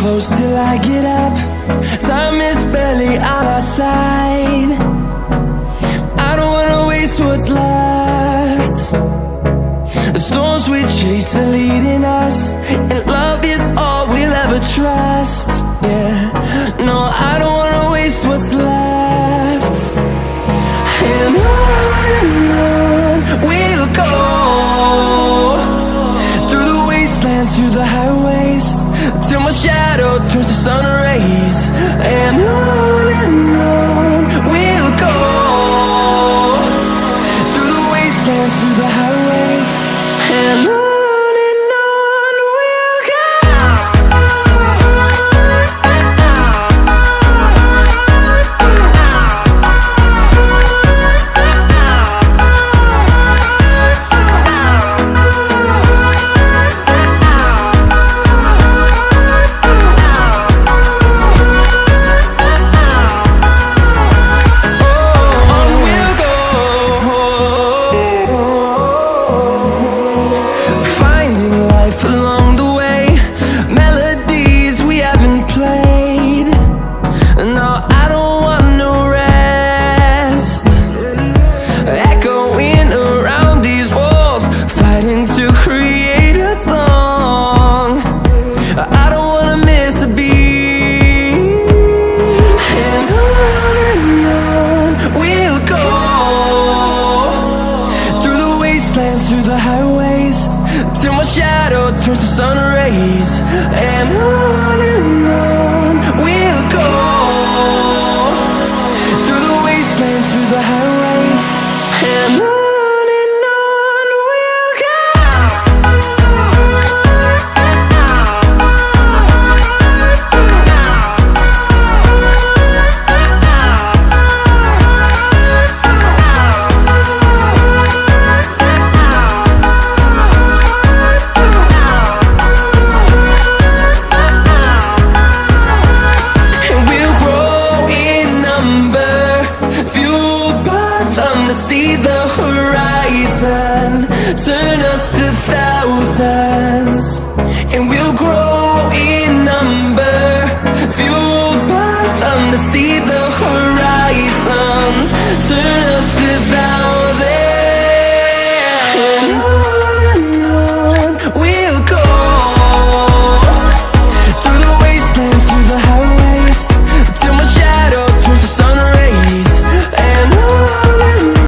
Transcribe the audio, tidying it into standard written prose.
close till I get up. Time is barely on our side. I don't wanna waste what's left. The storms we chase are leading us, and love is all we'll ever trust. Yeah, no, I don't wanna waste what's left. And on we'll go, through the wastelands, through the highways, till my shadow turns to sun rays. And on we'll go, through the wastelands, through the highways, and on we'll go. Through the highways, till my shadow turns to sun rays. And